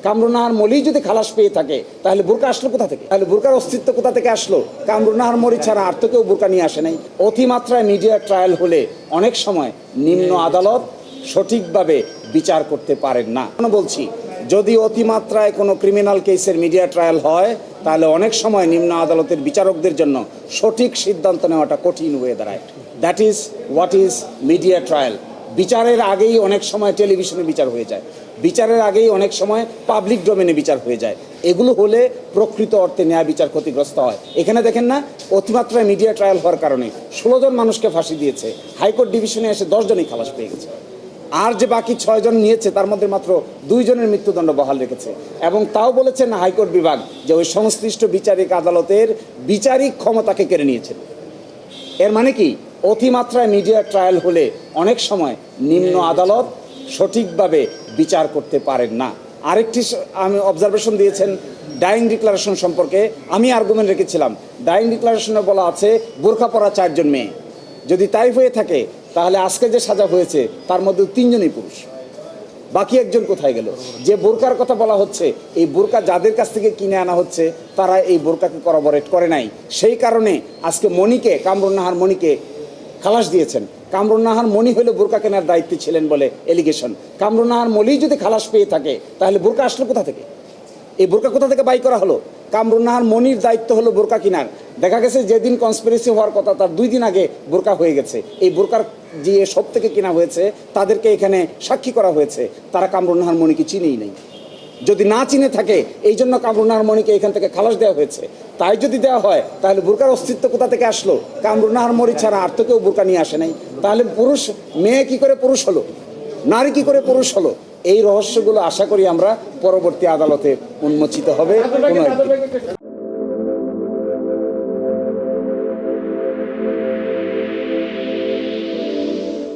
কামরুন্নাহার মলি যদি খালাস পেয়ে থাকে তাহলে বোরকা আসলো কোথা থেকে? তাহলে বোরকার অস্তিত্ব কোথা থেকে আসলো? কামরুন্নাহার মলি ছাড়া আর তো কেউ বোরকা নিয়ে আসে নাই। অতিমাত্রায় মিডিয়া ট্রায়াল হলে অনেক সময় নিম্ন আদালত সঠিকভাবে বিচার করতে পারেন না। বলছি, যদি অতিমাত্রায় কোনো ক্রিমিনাল কেসের মিডিয়া ট্রায়াল হয় তাহলে অনেক সময় নিম্ন আদালতের বিচারকদের জন্য সঠিক সিদ্ধান্ত নেওয়াটা কঠিন হয়ে দাঁড়ায়। That is what is media trial. বিচারের আগেই অনেক সময় টেলিভিশনে বিচার হয়ে যায়, বিচারের আগেই অনেক সময় পাবলিক ডোমেনে বিচার হয়ে যায়। এগুলো হলে প্রকৃত অর্থে ন্যায় বিচার ক্ষতিগ্রস্ত হয়। এখানে দেখেন না, অতিমাত্রায় মিডিয়া ট্রায়াল হওয়ার কারণে 16 জন মানুষকে ফাঁসি দিয়েছে, হাইকোর্ট ডিভিশনে এসে 10 জনই খালাস পেয়ে গেছে। আর যে বাকি 6 জন নিয়েছে তার মধ্যে মাত্র 2 জনের মৃত্যুদণ্ড বহাল রেখেছে, এবং তাও বলেছেন হাইকোর্ট বিভাগ যে ওই সংশ্লিষ্ট বিচারিক আদালতের বিচারিক ক্ষমতাকে কেড়ে নিয়েছে। এর মানে কি, অতিমাত্রায় মিডিয়া ট্রায়াল হলে অনেক সময় নিম্ন আদালত সঠিকভাবে বিচার করতে পারেন না। আরেকটি আমি অবজারভেশন দিয়েছেন ডাইং ডিক্লারেশন সম্পর্কে, আমি আর্গুমেন্ট রেখেছিলাম। ডাইং ডিক্লারেশনে বলা আছে বোরকা পরা 4 জন মেয়ে। যদি তাই হয়ে থাকে তাহলে আজকে যে সাজা হয়েছে তার মধ্যে 3 জনই পুরুষ, বাকি একজন কোথায় গেল? যে বোরকার কথা বলা হচ্ছে, এই বোরকা যাদের কাছ থেকে কিনে আনা হচ্ছে তারা এই বোরকাকে করবরেট করে নাই। সেই কারণে আজকে মনিকে, কামরুন্নাহার মনিকে খালাস দিয়েছেন। কামরুন্নাহার মনি হলে বোরকা কেনার দায়িত্বে ছিলেন বলে এলিগেশন। কামরুন্নাহার মলি যদি খালাস পেয়ে থাকে তাহলে বোরকা আসলো কোথা থেকে? এই বোরকা কোথা থেকে বাই করা হলো? কামরুন্নাহার মনির দায়িত্ব হলো বোরকা কিনার। দেখা গেছে যেদিন কনস্পিরেসি হওয়ার কথা তার 2 দিন আগে বোরকা হয়ে গেছে। এই বোরকার যে সব থেকে কেনা হয়েছে তাদেরকে এখানে সাক্ষী করা হয়েছে, তারা কামরুন্নাহার মনিকে চিনেই নেই। যদি না চিনে থাকে এই জন্য কামরুন্নাহার মনিকে এখান থেকে খালাস দেওয়া হয়েছে। তাই যদি দেওয়া হয় তাহলে বোরকার অস্তিত্ব কোথা থেকে আসলো? কামরুন্নাহার মনি ছাড়া আর তো কেউ বোরকা নিয়ে আসে নাই। তাহলে পুরুষ মেয়ে কি করে পুরুষ হলো, নারী কি করে পুরুষ হলো? এই রহস্যগুলো আশা করি আমরা পরবর্তী আদালতে উন্মোচিত হবে।